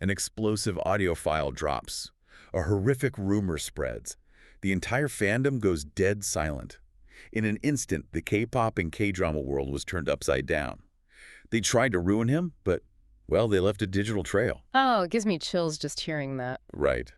An explosive audio file drops. A horrific rumor spreads. The entire fandom goes dead silent. In an instant, the K-pop and K-drama world was turned upside down. They tried to ruin him, but, well, they left a digital trail. Oh, it gives me chills just hearing that. Right.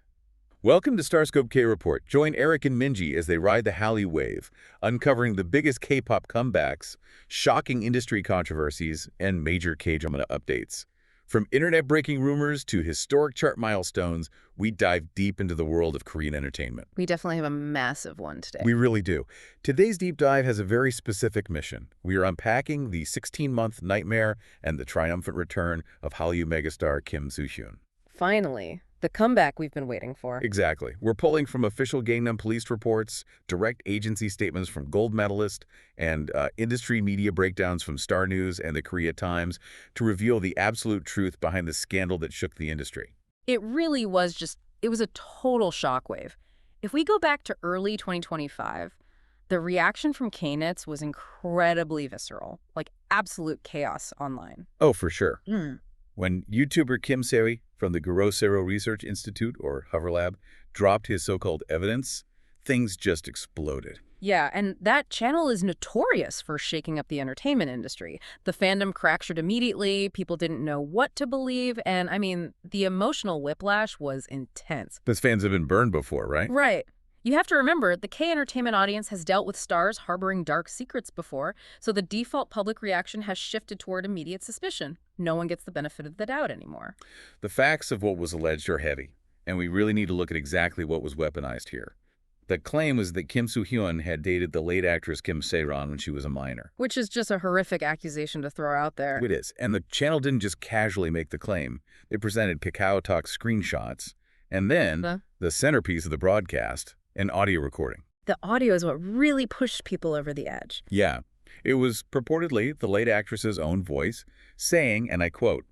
Welcome to StarScope K-Report. Join Eric and Minji as they ride the Hallyu wave, uncovering the biggest K-pop comebacks, shocking industry controversies, and major K-drama updates. From internet-breaking rumors to historic chart milestones, we dive deep into the world of Korean entertainment. We definitely have a massive one today. We really do. Today's deep dive has a very specific mission. We are unpacking the 16-month nightmare and the triumphant return of Hallyu megastar Kim Soo-hyun. Finally, the comeback we've been waiting for. Exactly. We're pulling from official Gangnam police reports, direct agency statements from gold medalists, and industry media breakdowns from Star News and the Korea Times to reveal the absolute truth behind the scandal that shook the industry. It really was it was a total shockwave. If we go back to early 2025, the reaction from K-nets was incredibly visceral, like absolute chaos online. Oh, for sure. When YouTuber Kim Se-ui from the Garo Sero Institute, or Hoverlab, dropped his so-called evidence, things just exploded. Yeah, and that channel is notorious for shaking up the entertainment industry. The fandom fractured immediately, people didn't know what to believe, and I mean, the emotional whiplash was intense. Those fans have been burned before, right? Right. You have to remember, the K-entertainment audience has dealt with stars harboring dark secrets before, so the default public reaction has shifted toward immediate suspicion. No one gets the benefit of the doubt anymore. The facts of what was alleged are heavy, and we really need to look at exactly what was weaponized here. The claim was that Kim Soo-hyun had dated the late actress Kim Sae-ron when she was a minor. Which is just a horrific accusation to throw out there. It is, and the channel didn't just casually make the claim. They presented KakaoTalk screenshots, and then the centerpiece of the broadcast, an audio recording. The audio is what really pushed people over the edge. Yeah. It was purportedly the late actress's own voice saying, and I quote,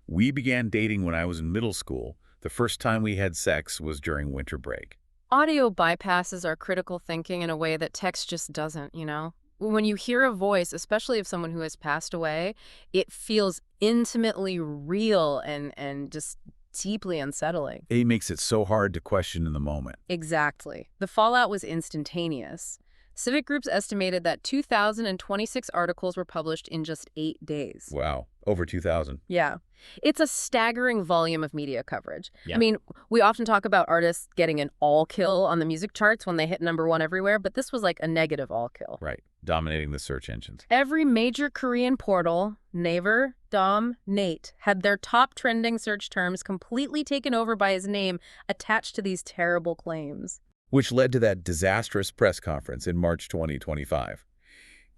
"We began dating when I was in middle school. The first time we had sex was during winter break." Audio bypasses our critical thinking in a way that text just doesn't, you know? When you hear a voice, especially of someone who has passed away, it feels intimately real and just deeply unsettling. It makes it so hard to question in the moment. Exactly. The fallout was instantaneous. Civic groups estimated that 2,026 articles were published in just 8 days. Wow. Over 2,000. Yeah. It's a staggering volume of media coverage. Yeah. I mean, we often talk about artists getting an all-kill on the music charts when they hit #1 everywhere, but this was like a negative all-kill. Right. Dominating the search engines. Every major Korean portal, Naver, Dom, Nate, had their top trending search terms completely taken over by his name attached to these terrible claims. Which led to that disastrous press conference in March 2025.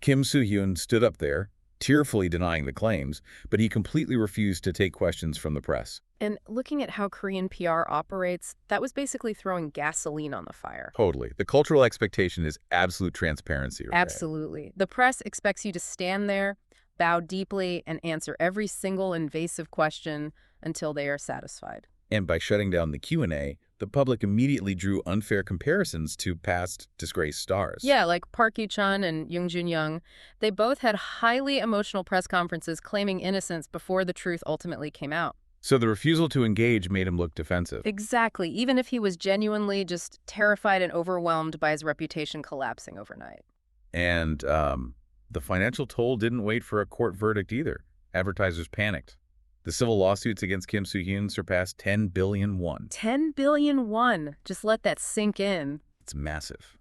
Kim Soo-hyun stood up there, tearfully denying the claims, but he completely refused to take questions from the press. And looking at how Korean PR operates, that was basically throwing gasoline on the fire. Totally. The cultural expectation is absolute transparency. Right? Absolutely. The press expects you to stand there, bow deeply, and answer every single invasive question until they are satisfied. And by shutting down the Q&A, the public immediately drew unfair comparisons to past disgraced stars. Yeah, like Park Yoo-chun and Jung Jun-young. They both had highly emotional press conferences claiming innocence before the truth ultimately came out. So the refusal to engage made him look defensive. Exactly, even if he was genuinely just terrified and overwhelmed by his reputation collapsing overnight. And the financial toll didn't wait for a court verdict either. Advertisers panicked. The civil lawsuits against Kim Soo-hyun surpassed 10 billion won. 10 billion won. Just let that sink in. It's massive.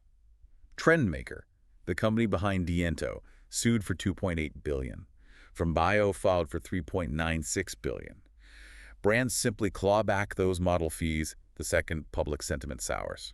Trendmaker, the company behind Diento, sued for 2.8 billion. From Bio filed for 3.96 billion. Brands simply claw back those model fees the second public sentiment sours.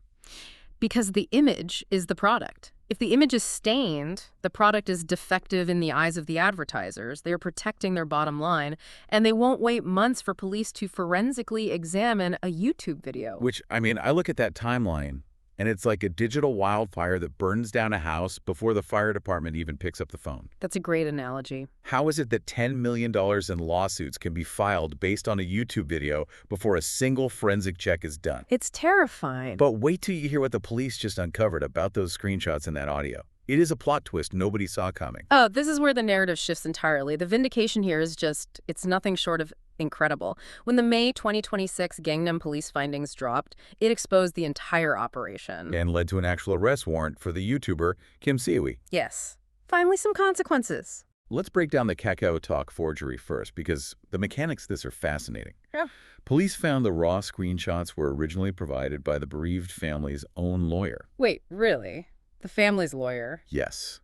Because the image is the product. If the image is stained, the product is defective in the eyes of the advertisers. They are protecting their bottom line, and they won't wait months for police to forensically examine a YouTube video. Which, I mean, I look at that timeline, and it's like a digital wildfire that burns down a house before the fire department even picks up the phone. That's a great analogy. How is it that $10 million in lawsuits can be filed based on a YouTube video before a single forensic check is done? It's terrifying. But wait till you hear what the police just uncovered about those screenshots and that audio. It is a plot twist nobody saw coming. Oh, this is where the narrative shifts entirely. The vindication here is just, it's nothing short of incredible. When the May 2026 Gangnam Police findings dropped, it exposed the entire operation. And led to an actual arrest warrant for the YouTuber Kim Se-ui. Yes. Finally, some consequences. Let's break down the KakaoTalk forgery first, because the mechanics of this are fascinating. Yeah. Police found the raw screenshots were originally provided by the bereaved family's own lawyer. Wait, really? The family's lawyer? Yes.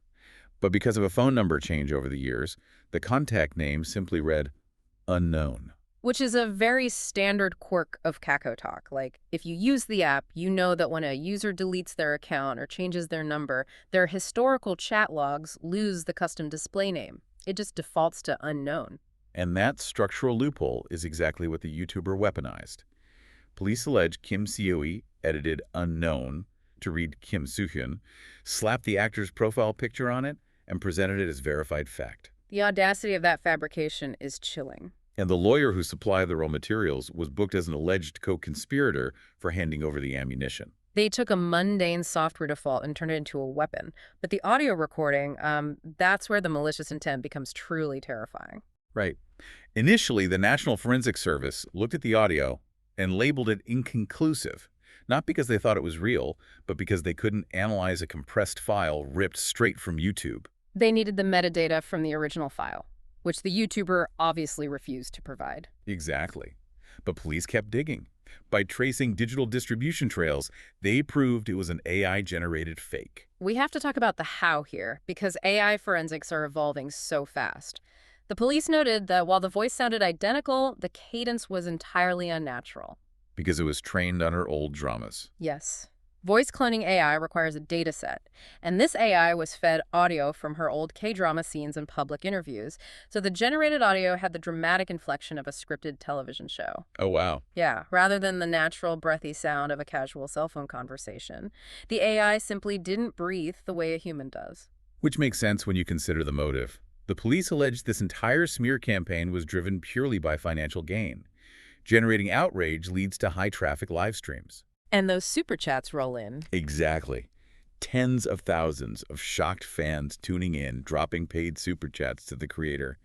But because of a phone number change over the years, the contact name simply read unknown. Which is a very standard quirk of KakaoTalk. Like, if you use the app, you know that when a user deletes their account or changes their number, their historical chat logs lose the custom display name. It just defaults to unknown. And that structural loophole is exactly what the YouTuber weaponized. Police allege Kim Se-ui edited unknown to read Kim Soo-hyun, slapped the actor's profile picture on it, and presented it as verified fact. The audacity of that fabrication is chilling. And the lawyer who supplied the raw materials was booked as an alleged co-conspirator for handing over the ammunition. They took a mundane software default and turned it into a weapon. But the audio recording, that's where the malicious intent becomes truly terrifying. Right. Initially, the National Forensic Service looked at the audio and labeled it inconclusive, not because they thought it was real, but because they couldn't analyze a compressed file ripped straight from YouTube. They needed the metadata from the original file, which the YouTuber obviously refused to provide. Exactly. But police kept digging. By tracing digital distribution trails, they proved it was an AI-generated fake. We have to talk about the how here, because AI forensics are evolving so fast. The police noted that while the voice sounded identical, the cadence was entirely unnatural. Because it was trained on her old dramas. Yes. Voice cloning AI requires a data set, and this AI was fed audio from her old KDrama scenes and public interviews, so the generated audio had the dramatic inflection of a scripted television show. Oh, wow. Yeah, rather than the natural, breathy sound of a casual cell phone conversation. The AI simply didn't breathe the way a human does. Which makes sense when you consider the motive. The police alleged this entire smear campaign was driven purely by financial gain. Generating outrage leads to high-traffic live streams. And those super chats roll in. Exactly. Tens of thousands of shocked fans tuning in, dropping paid super chats to the creator.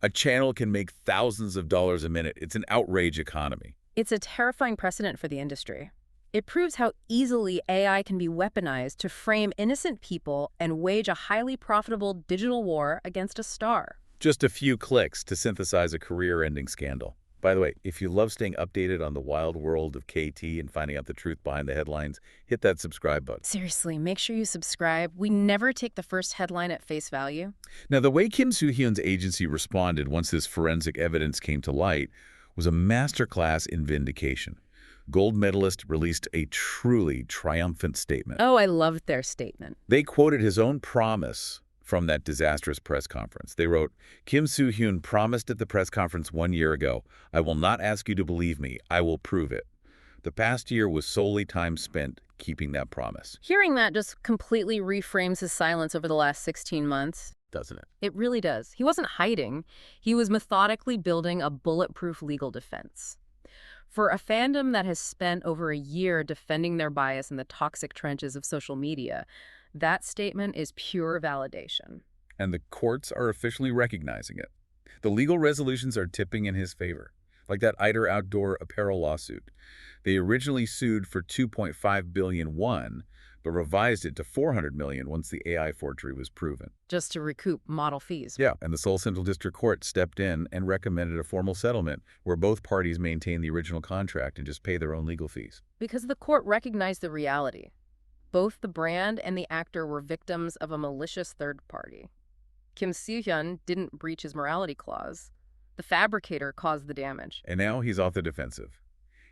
A channel can make thousands of dollars a minute. It's an outrage economy. It's a terrifying precedent for the industry. It proves how easily AI can be weaponized to frame innocent people and wage a highly profitable digital war against a star. Just a few clicks to synthesize a career-ending scandal. By the way, if you love staying updated on the wild world of KT and finding out the truth behind the headlines, hit that subscribe button. Seriously, make sure you subscribe. We never take the first headline at face value. Now, the way Kim Soo-hyun's agency responded once this forensic evidence came to light was a masterclass in vindication. Gold medalist released a truly triumphant statement. Oh, I loved their statement. They quoted his own promise from that disastrous press conference. They wrote, Kim Soo-hyun promised at the press conference 1 year ago, I will not ask you to believe me, I will prove it. The past year was solely time spent keeping that promise. Hearing that just completely reframes his silence over the last 16 months. Doesn't it? It really does. He wasn't hiding. He was methodically building a bulletproof legal defense. For a fandom that has spent over a year defending their bias in the toxic trenches of social media, that statement is pure validation. And the courts are officially recognizing it. The legal resolutions are tipping in his favor, like that Eider Outdoor apparel lawsuit. They originally sued for 2.5 billion won, but revised it to 400 million once the AI forgery was proven. Just to recoup model fees. Yeah, and the Seoul Central District Court stepped in and recommended a formal settlement where both parties maintain the original contract and just pay their own legal fees. Because the court recognized the reality. Both the brand and the actor were victims of a malicious third party. Kim Soo-hyun didn't breach his morality clause. The fabricator caused the damage. And now he's off the defensive.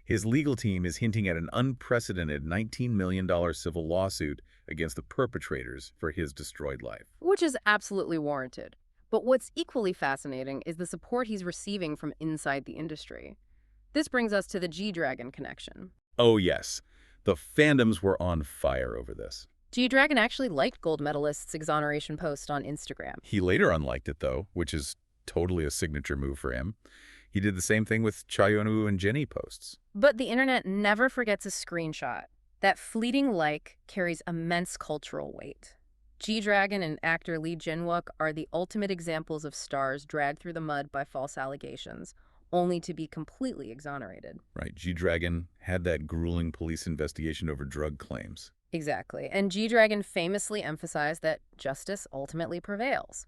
His legal team is hinting at an unprecedented $19 million civil lawsuit against the perpetrators for his destroyed life. Which is absolutely warranted. But what's equally fascinating is the support he's receiving from inside the industry. This brings us to the G-Dragon connection. Oh, yes. The fandoms were on fire over this. G-Dragon actually liked gold medalist's exoneration post on Instagram. He later unliked it, though, which is totally a signature move for him. He did the same thing with Hyun-woo and Jennie posts. But the internet never forgets a screenshot. That fleeting like carries immense cultural weight. G-Dragon and actor Jin-wook are the ultimate examples of stars dragged through the mud by false allegations, only to be completely exonerated. Right, G-Dragon had that grueling police investigation over drug claims. Exactly. And G-Dragon famously emphasized that justice ultimately prevails.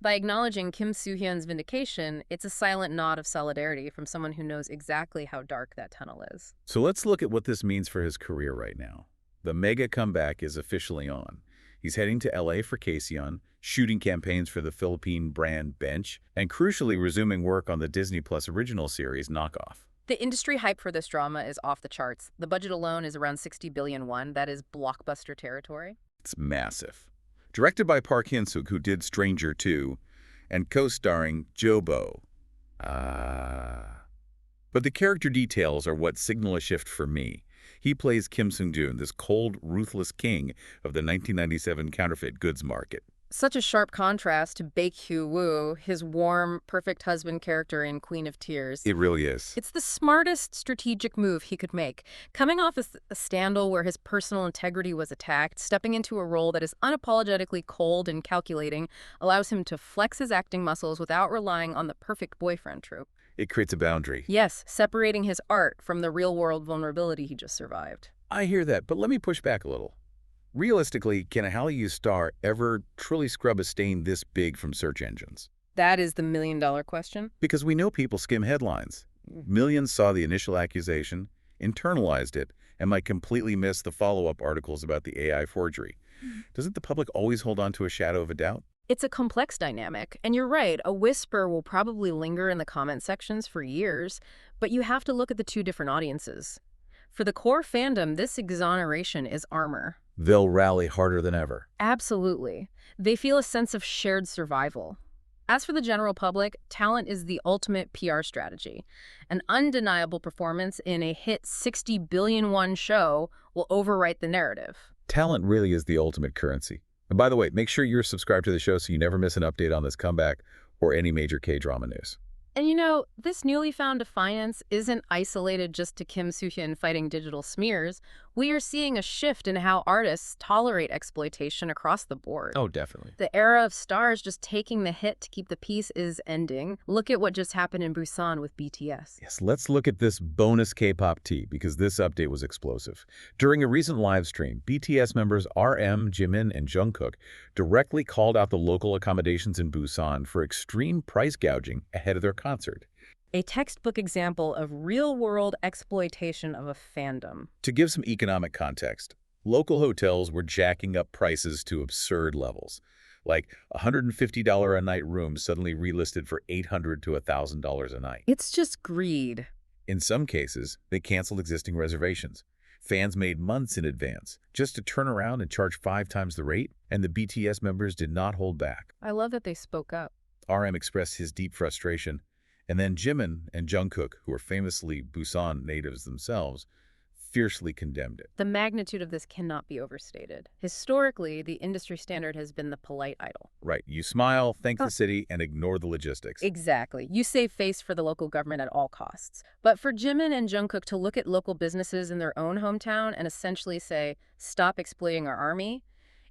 By acknowledging Kim Soo-hyun's vindication, it's a silent nod of solidarity from someone who knows exactly how dark that tunnel is. So let's look at what this means for his career right now. The mega comeback is officially on. He's heading to LA for KCON, shooting campaigns for the Philippine brand Bench, and crucially resuming work on the Disney Plus original series Knockoff. The industry hype for this drama is off the charts. The budget alone is around 60 billion won. That is blockbuster territory. It's massive. Directed by Park Hyun-suk, who did Stranger 2, and co-starring Jobo. But the character details are what signal a shift for me. He plays Kim Soo-hyun, this cold, ruthless king of the 1997 counterfeit goods market. Such a sharp contrast to Hyun-woo, his warm, perfect husband character in Queen of Tears. It really is. It's the smartest strategic move he could make. Coming off a scandal where his personal integrity was attacked, stepping into a role that is unapologetically cold and calculating allows him to flex his acting muscles without relying on the perfect boyfriend trope. It creates a boundary. Yes, separating his art from the real-world vulnerability he just survived. I hear that, but let me push back a little. Realistically, can a Hallyu star ever truly scrub a stain this big from search engines? That is the million-dollar question. Because we know people skim headlines. Millions saw the initial accusation, internalized it, and might completely miss the follow-up articles about the AI forgery. Doesn't the public always hold on to a shadow of a doubt? It's a complex dynamic, and you're right, a whisper will probably linger in the comment sections for years, but you have to look at the two different audiences. For the core fandom, this exoneration is armor. They'll rally harder than ever. Absolutely. They feel a sense of shared survival. As for the general public, talent is the ultimate PR strategy. An undeniable performance in a hit 60 billion won show will overwrite the narrative. Talent really is the ultimate currency. And by the way, make sure you're subscribed to the show so you never miss an update on this comeback or any major K-drama news. And you know, this newly found defiance isn't isolated just to Kim Soo-hyun fighting digital smears. We are seeing a shift in how artists tolerate exploitation across the board. Oh, definitely. The era of stars just taking the hit to keep the peace is ending. Look at what just happened in Busan with BTS. Yes, let's look at this bonus K-pop tea because this update was explosive. During a recent live stream, BTS members RM, Jimin, and Jungkook directly called out the local accommodations in Busan for extreme price gouging ahead of their concert. A textbook example of real-world exploitation of a fandom. To give some economic context, local hotels were jacking up prices to absurd levels, like $150 a night rooms suddenly relisted for $800 to $1,000 a night. It's just greed. In some cases, they canceled existing reservations. Fans made months in advance just to turn around and charge 5 times the rate, and the BTS members did not hold back. I love that they spoke up. RM expressed his deep frustration, and then Jimin and Jungkook, who are famously Busan natives themselves, fiercely condemned it. The magnitude of this cannot be overstated. Historically, the industry standard has been the polite idol. Right. You smile, thank the city, and ignore the logistics. Exactly. You save face for the local government at all costs. But for Jimin and Jungkook to look at local businesses in their own hometown and essentially say, stop exploiting our army,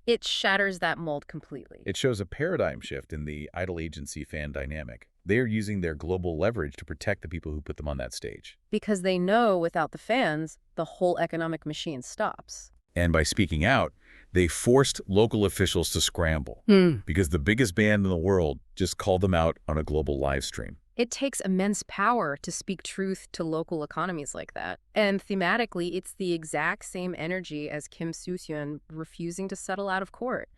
it shatters that mold completely. It shows a paradigm shift in the idol agency fan dynamic. They are using their global leverage to protect the people who put them on that stage. Because they know without the fans, the whole economic machine stops. And by speaking out, they forced local officials to scramble because the biggest band in the world just called them out on a global live stream. It takes immense power to speak truth to local economies like that. And thematically, it's the exact same energy as Kim Soo-hyun refusing to settle out of court.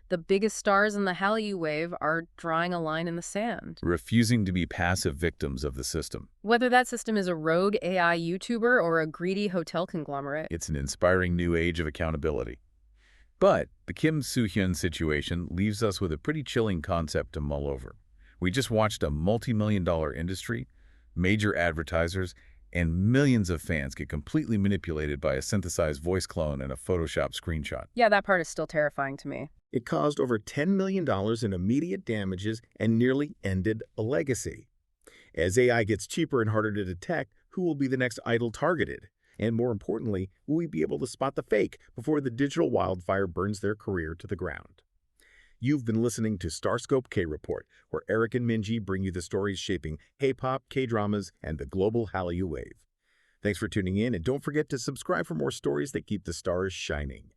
The biggest stars in the Hallyu wave are drawing a line in the sand. Refusing to be passive victims of the system. Whether that system is a rogue AI YouTuber or a greedy hotel conglomerate. It's an inspiring new age of accountability. But the Kim Soo-hyun situation leaves us with a pretty chilling concept to mull over. We just watched a multi-million-dollar industry, major advertisers, and millions of fans get completely manipulated by a synthesized voice clone and a Photoshop screenshot. Yeah, that part is still terrifying to me. It caused over $10 million in immediate damages and nearly ended a legacy. As AI gets cheaper and harder to detect, who will be the next idol targeted? And more importantly, will we be able to spot the fake before the digital wildfire burns their career to the ground? You've been listening to StarScope K-Report, where Eric and Minji bring you the stories shaping K-pop, K-dramas, and the global Hallyu wave. Thanks for tuning in, and don't forget to subscribe for more stories that keep the stars shining.